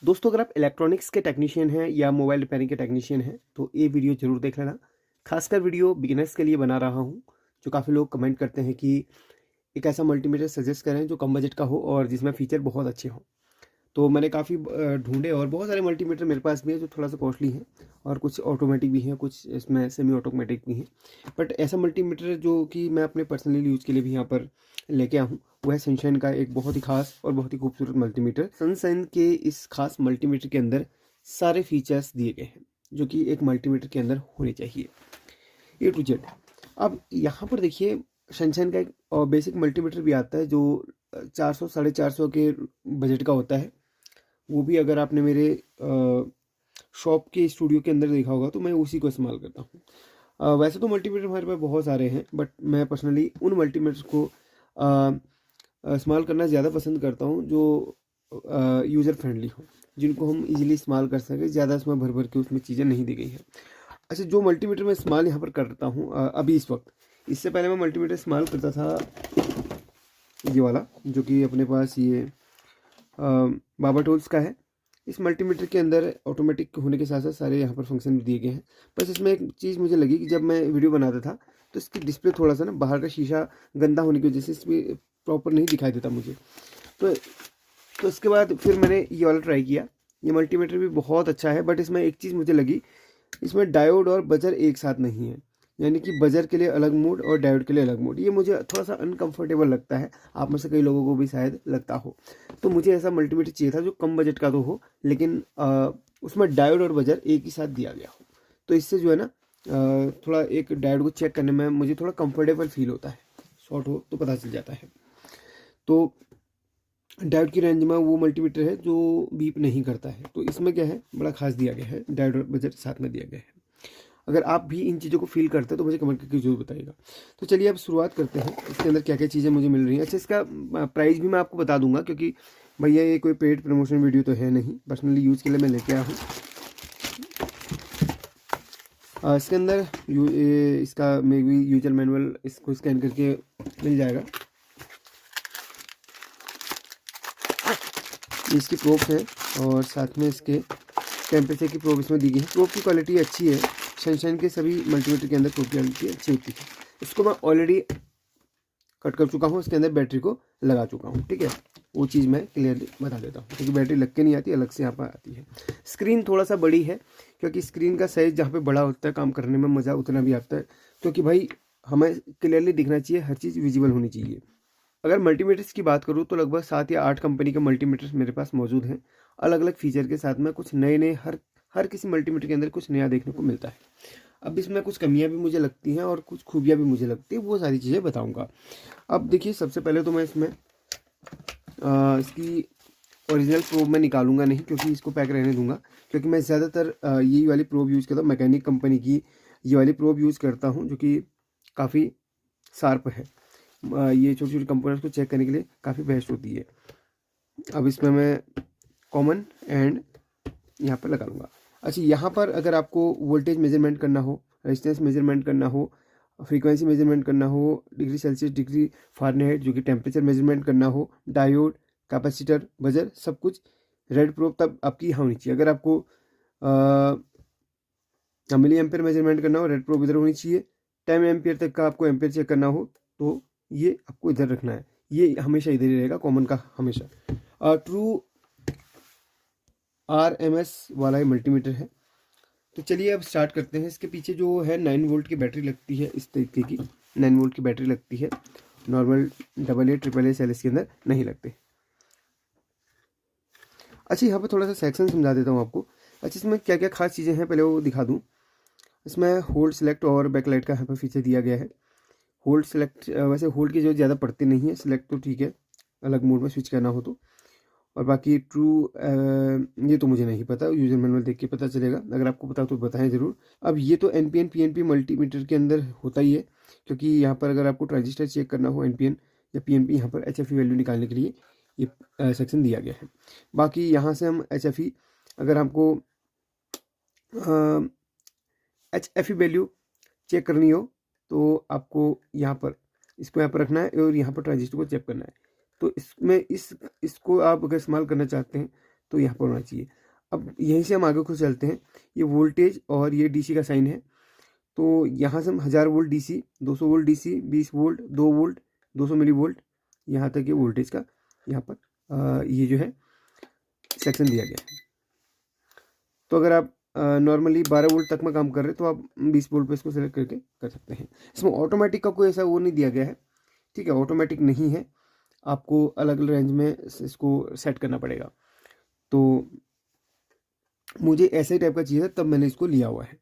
दोस्तों, अगर आप इलेक्ट्रॉनिक्स के टेक्नीशियन हैं या मोबाइल रिपेयरिंग के टेक्नीशियन हैं तो ये वीडियो ज़रूर देख लेना। खासकर वीडियो बिगिनर्स के लिए बना रहा हूँ, जो काफ़ी लोग कमेंट करते हैं कि एक ऐसा मल्टीमीटर सजेस्ट करें जो कम बजट का हो और जिसमें फ़ीचर बहुत अच्छे हों। तो मैंने काफ़ी ढूँढे और बहुत सारे मल्टीमीटर मेरे पास भी है जो थोड़ा सा कॉस्टली हैं और कुछ ऑटोमेटिक भी हैं, कुछ इसमें सेमी ऑटोमेटिक भी हैं। बट ऐसा मल्टीमीटर जो कि मैं अपने पर्सनली यूज़ के लिए भी यहाँ पर लेके आया हूँ, वो है सनशाइन का एक बहुत ही ख़ास और बहुत ही खूबसूरत मल्टीमीटर। सनशाइन के इस ख़ास मल्टीमीटर के अंदर सारे फीचर्स दिए गए हैं जो कि एक मल्टीमीटर के अंदर होने चाहिए, ए टू जेड। अब यहाँ पर देखिए, सनशाइन का एक बेसिक मल्टीमीटर भी आता है जो 400 साढ़े 400 के बजट का होता है। वो भी अगर आपने मेरे शॉप के स्टूडियो के अंदर देखा होगा तो मैं उसी को इस्तेमाल करता हूँ। वैसे तो मल्टीमीटर हमारे पास बहुत सारे हैं, बट मैं पर्सनली उन मल्टीमीटर्स को इस्तेमाल करना ज़्यादा पसंद करता हूँ जो यूज़र फ्रेंडली हो, जिनको हम इजीली इस्तेमाल कर सकें, ज़्यादा इसमें भर भर के उसमें चीज़ें नहीं दी गई हैं। अच्छा, जो मल्टीमीटर मैं इस्तेमाल यहाँ पर करता हूँ अभी इस वक्त, इससे पहले मैं मल्टीमीटर इस्तेमाल करता था ये वाला, जो कि अपने पास ये बाबा टूल्स का है। इस मल्टीमीटर के अंदर ऑटोमेटिक होने के साथ साथ सारे यहाँ पर फंक्शन दिए गए हैं। बस इसमें एक चीज़ मुझे लगी कि जब मैं वीडियो बनाता था तो इसकी डिस्प्ले थोड़ा सा ना बाहर का शीशा गंदा होने की वजह से इसमें प्रॉपर नहीं दिखाई देता मुझे। तो इसके बाद फिर मैंने ये वाला ट्राई किया। ये मल्टीमीटर भी बहुत अच्छा है, बट इसमें एक चीज़ मुझे लगी, इसमें डायोड और बजर एक साथ नहीं है। यानी कि बजर के लिए अलग मोड और डायोड के लिए अलग मोड। ये मुझे थोड़ा सा अनकंफर्टेबल लगता है, आप में से कई लोगों को भी शायद लगता हो। तो मुझे ऐसा मल्टीमीटर चाहिए था जो कम बजट का तो हो, लेकिन उसमें डायोड और बजर एक ही साथ दिया गया हो। तो इससे जो है ना, थोड़ा एक डायोड को चेक करने में मुझे थोड़ा कंफर्टेबल फील होता है। शॉर्ट हो तो पता चल जाता है। तो डायोड की रेंज में वो मल्टीमीटर है जो बीप नहीं करता है। तो इसमें क्या है, बड़ा खास दिया गया है, डायोड और बजर साथ में दिया गया है। अगर आप भी इन चीज़ों को फील करते हैं तो मुझे कमेंट करके जरूर बताइएगा। तो चलिए अब शुरुआत करते हैं, इसके अंदर क्या क्या चीज़ें मुझे मिल रही हैं। अच्छा, इसका प्राइस भी मैं आपको बता दूंगा, क्योंकि भैया ये कोई पेड प्रमोशन वीडियो तो है नहीं, पर्सनली यूज़ के लिए मैं लेके आया हूँ। इसके अंदर इसका मे भी यूजर मैनुअल इसको स्कैन करके मिल जाएगा। इसकी प्रोब है और साथ में इसके टेम्परेचर की प्रोब इसमें दी गई है। प्रोब की क्वालिटी अच्छी है, सनशाइन के सभी मल्टीमीटर के अंदर प्रोब की क्वालिटी अच्छी होती है। इसको मैं ऑलरेडी कट कर चुका हूँ, इसके अंदर बैटरी को लगा चुका हूँ, ठीक है। वो चीज़ मैं क्लियरली बता देता हूँ, क्योंकि बैटरी लग के नहीं आती, अलग से यहाँ पर आती है। स्क्रीन थोड़ा सा बड़ी है, क्योंकि स्क्रीन का साइज़ जहाँ पे बड़ा होता है काम करने में मज़ा उतना भी आता है, क्योंकि भाई हमें क्लियरली दिखना चाहिए, हर चीज़ विजिबल होनी चाहिए। अगर मल्टीमीटर्स की बात करूँ तो लगभग 7 या 8 कंपनी के मल्टीमीटर्स मेरे पास मौजूद हैं, अलग अलग फीचर के साथ में। कुछ नए नए हर किसी मल्टीमीटर के अंदर कुछ नया देखने को मिलता है। अब इसमें कुछ कमियां भी मुझे लगती हैं और कुछ खूबियां भी मुझे लगती है, वो सारी चीज़ें बताऊंगा। अब देखिए, सबसे पहले तो मैं इसमें इसकी ओरिजिनल प्रोब मैं निकालूंगा नहीं, क्योंकि इसको पैक रहने दूंगा, क्योंकि मैं ज़्यादातर यही वाली प्रोब यूज़ करता हूँ, मैकेनिक कंपनी की ये वाली प्रोब यूज़ करता हूँ, जो कि काफ़ी शार्प है। ये छोटी छोटी कंपोनेंट्स को चेक करने के लिए काफ़ी बेस्ट होती है। अब इसमें मैं कॉमन एंड यहाँ पर लगा लूँगा। अच्छा, यहाँ पर अगर आपको वोल्टेज मेजरमेंट करना हो, रेजिस्टेंस मेजरमेंट करना हो, फ्रीक्वेंसी मेजरमेंट करना हो, डिग्री सेल्सियस, डिग्री फ़ारेनहाइट जो कि टेम्परेचर मेजरमेंट करना हो, डायोड, कैपेसिटर, बजर, सब कुछ रेड प्रोब तब आपकी यहाँ होनी चाहिए। अगर आपको मिली एम्पेयर मेजरमेंट करना हो, रेड प्रोब इधर होनी चाहिए। 10 एम्पेयर तक का आपको एम्पेयर चेक करना हो तो ये आपको इधर रखना है, ये हमेशा इधर ही रहेगा, कॉमन का हमेशा। ट्रू RMS वाला ये मल्टीमीटर है। तो चलिए अब स्टार्ट करते हैं। इसके पीछे जो है 9 वोल्ट की बैटरी लगती है, इस तरीके की 9 वोल्ट की बैटरी लगती है। नॉर्मल AA, AAA सेल इसके अंदर नहीं लगते। अच्छा, यहाँ पर थोड़ा सा सेक्शन समझा देता हूँ आपको। अच्छा, इसमें क्या क्या खास चीज़ें हैं पहले वो दिखा दूँ। इसमें होल्ड सेलेक्ट और बैकलाइट का यहाँ पर फीचर दिया गया है। होल्ड सेलेक्ट, वैसे होल्ड की जो ज़्यादा पड़ती नहीं है, सिलेक्ट तो ठीक है, अलग मोड में स्विच करना हो तो। और बाकी ट्रू ये तो मुझे नहीं पता, यूजर मैनुअल देख के पता चलेगा, अगर आपको पता तो बताएं ज़रूर। अब ये तो NPN PNP मल्टीमीटर के अंदर होता ही है, क्योंकि यहाँ पर अगर आपको ट्रांजिस्टर चेक करना हो NPN या PNP, यहाँ पर HFE वैल्यू निकालने के लिए ये सेक्शन दिया गया है। बाकी यहाँ से हम HFE, अगर हमको HFE वैल्यू चेक करनी हो तो आपको यहाँ पर इसको यहाँ पर रखना है और यहाँ पर ट्रांजिस्टर को चेक करना है। तो इसमें इसको आप अगर इस्तेमाल करना चाहते हैं तो यहाँ पर होना चाहिए। अब यहीं से हम आगे को चलते हैं। ये वोल्टेज और ये डीसी का साइन है, तो यहाँ से हम 1000 volt DC, 200 volt DC, 20 volt, 2 volt, 200 milli volt, यहाँ तक ये वोल्टेज का यहाँ पर ये जो है सेक्शन दिया गया है। तो अगर आप नॉर्मली 12 वोल्ट तक में काम कर रहे हैं तो आप 20 वोल्ट पे इसको सेलेक्ट करके कर सकते हैं। इसमें ऑटोमेटिक का कोई ऐसा वो नहीं दिया गया है, ठीक है, ऑटोमेटिक नहीं है, आपको अलग अलग रेंज में इसको सेट करना पड़ेगा। तो मुझे ऐसे ही टाइप का चाहिए तब मैंने इसको लिया हुआ है।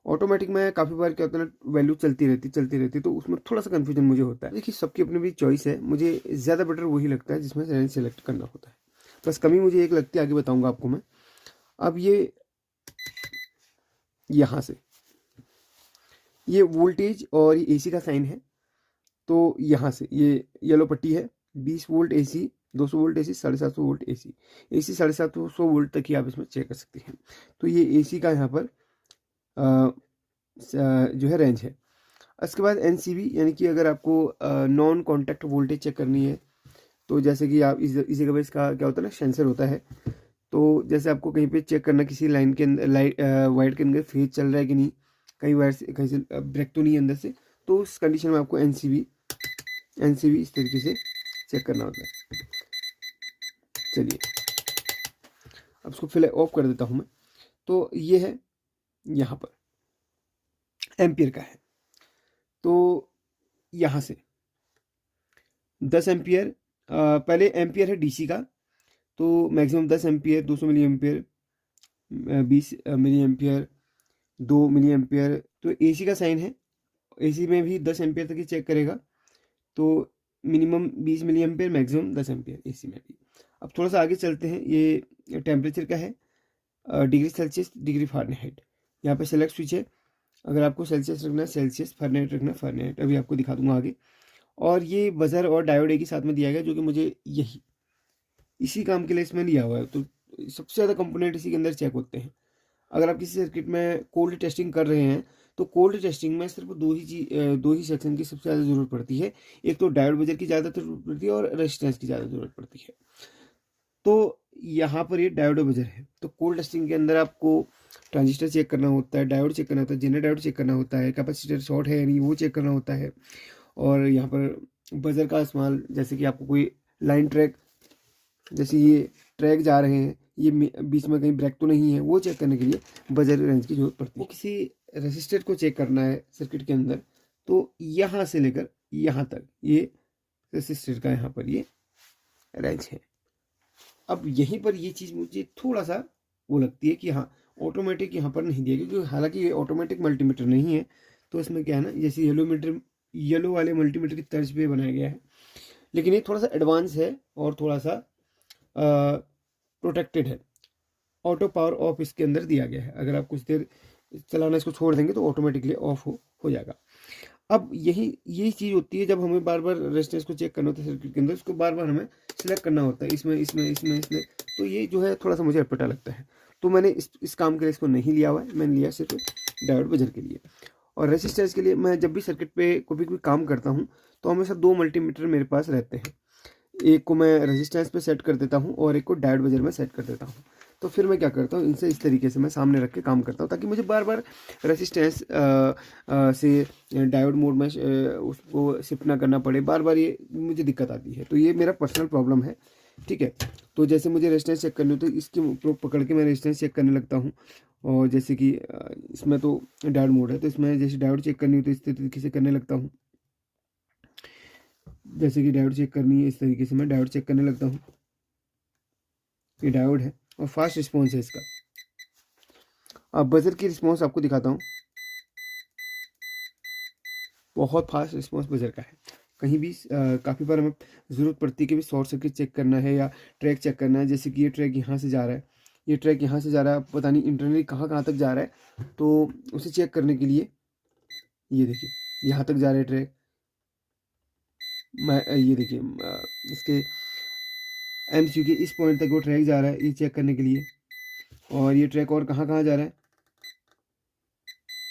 ऑटोमेटिक में काफ़ी बार क्या होता है ना, वैल्यू चलती रहती, तो उसमें थोड़ा सा कन्फ्यूजन मुझे होता है। देखिए सबकी अपनी भी चॉइस है, मुझे ज़्यादा बेटर वही लगता है जिसमें रेंज सेलेक्ट करना होता है। बस कमी मुझे एक लगती है, आगे बताऊँगा आपको मैं। अब ये यहाँ से ये वोल्टेज और ये एसी का साइन है, तो यहाँ से ये येलो पट्टी है, 20 volt AC, 200 volt AC, 750 volt AC, 750 volt तक ही आप इसमें चेक कर सकते हैं। तो ये एसी का यहाँ पर जो है रेंज है। उसके बाद एनसीवी, यानी कि अगर आपको नॉन कॉन्टैक्ट वोल्टेज चेक करनी है, तो जैसे कि आप इस जगह पर इसका क्या होता है ना, सेंसर होता है। तो जैसे आपको कहीं पे चेक करना किसी लाइन के अंदर, वायर के अंदर फेज चल रहा है कि नहीं, कहीं वायर से कहीं से ब्रेक तो नहीं है अंदर से, तो उस कंडीशन में आपको एनसीवी इस तरीके से चेक करना होता है। चलिए अब इसको फिलहाल ऑफ कर देता हूँ मैं। तो ये है, यहाँ पर एम्पियर का है, तो यहाँ से 10 एम्पियर, पहले एम्पियर है डीसी का, तो maximum 10 ampere, 200 milli ampere, 20 milli ampere, 2 milli ampere. तो एसी का साइन है, एसी में भी 10 एम्पियर तक ही चेक करेगा, तो minimum 20 milli ampere, maximum 10 ampere AC में भी। अब थोड़ा सा आगे चलते हैं, ये टेम्परेचर का है, डिग्री सेल्सियस, डिग्री फ़ारेनहाइट। यहाँ पे सेलेक्ट स्विच है, अगर आपको सेल्सियस रखना है सेल्सियस, फ़ारेनहाइट रखना है फ़ारेनहाइट, अभी आपको दिखा दूंगा आगे। और ये बजर और डायोड एक ही साथ में दिया गया, जो कि मुझे इसी काम के लिए इसमें लिया हुआ है। तो सबसे ज़्यादा कंपोनेंट इसी के अंदर चेक होते हैं। अगर आप किसी सर्किट में कोल्ड टेस्टिंग कर रहे हैं, तो कोल्ड टेस्टिंग में सिर्फ दो ही सेक्शन की सबसे ज़्यादा ज़रूरत पड़ती है। एक तो डायोड बजर की ज़्यादा ज़रूरत पड़ती है और रेजिस्टेंस की ज़्यादा ज़रूरत पड़ती है। तो यहाँ पर ये डायोड बजर है। तो कोल्ड टेस्टिंग के अंदर आपको ट्रांजिस्टर चेक करना होता है, डायोड चेक करना होता है, जेनर डायोड चेक करना होता है, कैपेसिटर शॉर्ट है या नहीं वो चेक करना होता है। और यहाँ पर बजर का इस्तेमाल, जैसे कि आपको कोई लाइन ट्रैक, जैसे ये ट्रैक जा रहे हैं, ये बीच में कहीं ब्रेक तो नहीं है, वो चेक करने के लिए बजर रेंज की जरूरत पड़ती है। किसी रेसिस्टर को चेक करना है सर्किट के अंदर, तो यहाँ से लेकर यहाँ तक ये रेसिस्टर का यहाँ पर ये रेंज है। अब यहीं पर ये चीज़ मुझे थोड़ा सा वो लगती है कि हाँ, ऑटोमेटिक यहाँ पर नहीं दिया, क्योंकि हालांकि ये ऑटोमेटिक मल्टीमीटर नहीं है। तो इसमें क्या है ना, जैसे येलो वाले मल्टीमीटर की तर्ज पे बनाया गया है, लेकिन ये थोड़ा सा एडवांस है और थोड़ा सा प्रोटेक्टेड है। ऑटो पावर ऑफ इसके अंदर दिया गया है, अगर आप कुछ देर चलाना इसको छोड़ देंगे तो ऑटोमेटिकली ऑफ हो जाएगा। अब यही चीज़ होती है, जब हमें बार बार रेजिस्टेंस को चेक करना होता है सर्किट के अंदर, उसको बार बार हमें सिलेक्ट करना होता है, इसमें। तो ये जो है थोड़ा सा मुझे अटपटा लगता है। तो मैंने इस काम के लिए इसको नहीं लिया हुआ है, मैंने लिया सिर्फ डायोड बजर के लिए। और रेजिस्टेंस के लिए मैं जब भी सर्किट पे कोई काम करता हूँ, तो हमेशा 2 मल्टीमीटर मेरे पास रहते हैं। एक को मैं रेजिस्टेंस पे सेट कर देता हूँ और एक को डायोड बजर में सेट कर देता हूँ। तो फिर मैं क्या करता हूँ, इनसे इस तरीके से मैं सामने रख के काम करता हूँ, ताकि मुझे बार बार रेजिस्टेंस से डायोड मोड में उसको शिफ्ट ना करना पड़े, बार बार ये मुझे दिक्कत आती है। तो ये मेरा पर्सनल प्रॉब्लम है, ठीक है। तो जैसे मुझे रेजिस्टेंस चेक करनी हो, तो इसकी पकड़ के मैं रेजिस्टेंस चेक करने लगता हूँ। और जैसे कि इसमें तो डायोड मोड है, तो इसमें जैसे डायोड चेक करनी हो तो इस तरीके से करने लगता हूँ। जैसे कि डायोड चेक करनी है, इस तरीके से मैं डायोड चेक करने लगता हूँ। ये डायोड है और फास्ट रिस्पॉन्स है इसका। अब बजर की रिस्पॉन्स आपको दिखाता हूँ, बहुत फास्ट रिस्पॉन्स बजर का है। कहीं भी काफ़ी बार हमें ज़रूरत पड़ती है कि भी शॉर्ट सर्किट चेक करना है या ट्रैक चेक करना है। जैसे कि ये ट्रैक यहाँ से जा रहा है, ये ट्रैक यहाँ से जा रहा है, पता नहीं इंटरनली कहाँ कहाँ तक जा रहा है, तो उसे चेक करने के लिए ये देखिए यहाँ तक जा रहा है ट्रैक। मैं ये देखिए इसके एमसीयू के इस पॉइंट तक वो ट्रैक जा रहा है, ये चेक करने के लिए। और ये ट्रैक और कहाँ कहाँ जा रहा है,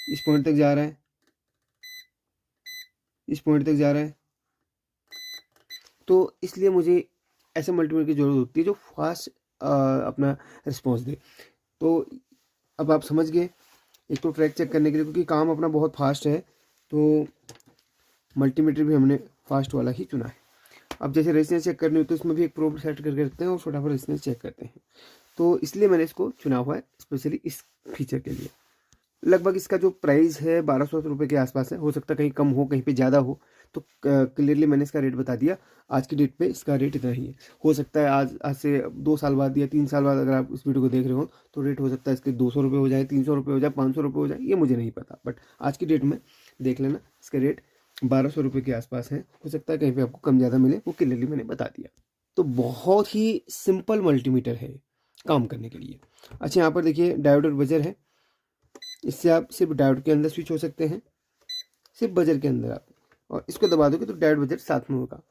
इस पॉइंट तक जा रहा है, इस पॉइंट तक जा रहा है। तो इसलिए मुझे ऐसे मल्टीमीटर की ज़रूरत होती है जो फास्ट अपना रिस्पॉन्स दे। तो अब आप समझ गए, एक तो ट्रैक चेक करने के लिए, क्योंकि काम अपना बहुत फास्ट है तो मल्टीमीटर भी हमने फास्ट वाला ही चुना है। अब जैसे रेजिस्टेंस चेक करनी हो तो इसमें भी एक प्रोब सेट करके रखते हैं और फटाफट रेजिस्टेंस चेक करते हैं। तो इसलिए मैंने इसको चुना हुआ है स्पेशली इस फीचर के लिए। लगभग इसका जो प्राइस है 1200 रुपये के आसपास है, हो सकता है कहीं कम हो कहीं पे ज़्यादा हो, तो क्लियरली मैंने इसका रेट बता दिया। आज की डेट पे इसका रेट इतना ही है। हो सकता है आज से 2 साल बाद या 3 साल बाद अगर आप इस वीडियो को देख रहे हो तो रेट हो सकता है इसके 200 रुपये हो जाए, 300 रुपये हो जाए, 500 रुपये हो जाए, ये मुझे नहीं पता। बट आज की डेट में देख लेना इसका रेट 1200 रुपये के आसपास है। हो सकता है कहीं पर आपको कम ज़्यादा मिले, वो क्लियरली मैंने बता दिया। तो बहुत ही सिंपल मल्टीमीटर है काम करने के लिए। अच्छा, यहाँ पर देखिए डायोड और बजर है। इससे आप सिर्फ डायोड के अंदर स्विच हो सकते हैं, सिर्फ बजर के अंदर आप, और इसको दबा दोगे तो डायोड बजर साथ में होगा।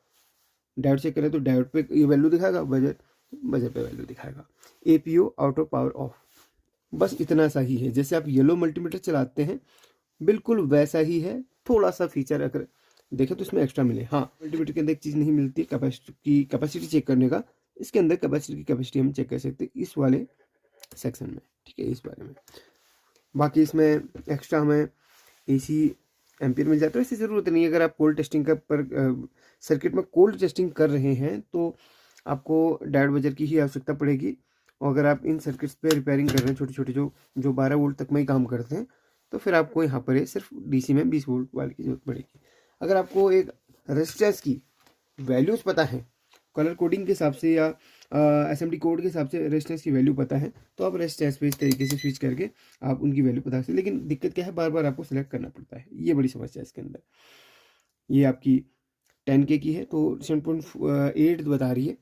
डायोड चेक करें तो डायोड पे ये वैल्यू दिखाएगा, बजर पे वैल्यू दिखाएगा। APO out of power of, बस इतना सा ही है। जैसे आप येलो मल्टीमीटर चलाते हैं बिल्कुल वैसा ही है। थोड़ा सा फीचर अगर देखें तो इसमें एक्स्ट्रा मिले। हाँ, मल्टीमीटर के अंदर एक चीज़ नहीं मिलती कैपेसिटी चेक करने का। इसके अंदर कैपेसिटी हम चेक कर सकते हैं इस वाले सेक्शन में, ठीक है, इस बारे में। बाकी इसमें एक्स्ट्रा हमें एसी एम्पियर मिल जाता है, इसकी ज़रूरत नहीं है। अगर आप कोल्ड टेस्टिंग का सर्किट में कोल्ड टेस्टिंग कर रहे हैं तो आपको डायोड बजर की ही आवश्यकता पड़ेगी। और अगर आप इन सर्किट्स पे रिपेयरिंग कर रहे हैं छोटे छोटे जो 12 वोल्ट तक में ही काम करते हैं, तो फिर आपको यहाँ पर सिर्फ डीसी में 20 वोल्ट वाले की जरूरत पड़ेगी। अगर आपको एक रेजिस्टेंस की वैल्यूज़ पता है, कलर कोडिंग के हिसाब से या एसएमडी कोड के हिसाब से रेजिस्टेंस की वैल्यू पता है, तो आप रेजिस्टेंस पे इस तरीके से स्विच करके आप उनकी वैल्यू बता सकते हैं। लेकिन दिक्कत क्या है, बार बार आपको सेलेक्ट करना पड़ता है, ये बड़ी समस्या है इसके अंदर। ये आपकी 10K की है तो 7.8 बता रही है।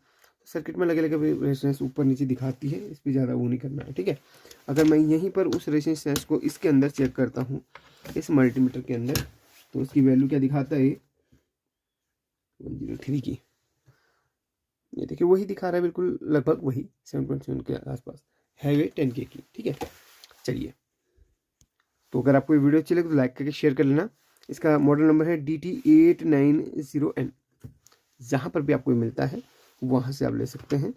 सर्किट में लगे लगे रेजिस्टेंस ऊपर नीचे दिखाती है, इस पर ज़्यादा वो नहीं करना है, ठीक है। अगर मैं यहीं पर उस रेजिस्टेंस को इसके अंदर चेक करता हूँ इस मल्टीमीटर के अंदर, तो उसकी वैल्यू क्या दिखाता है 103 की। ये देखिए वही दिखा रहा है, बिल्कुल लगभग वही 7.7 के आसपास है, वे 10K की, ठीक है। चलिए, तो अगर आपको ये वीडियो अच्छी लगे तो लाइक करके शेयर कर लेना। इसका मॉडल नंबर है DT890N। जहाँ पर भी आपको मिलता है वहाँ से आप ले सकते हैं,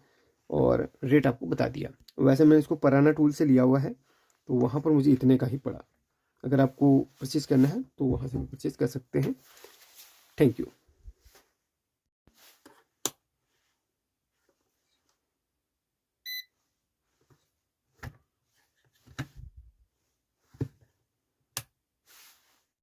और रेट आपको बता दिया। वैसे मैंने इसको पराना टूल से लिया हुआ है, तो वहाँ पर मुझे इतने का ही पड़ा। अगर आपको परचेज़ करना है तो वहाँ से परचेज़ कर सकते हैं। Thank you.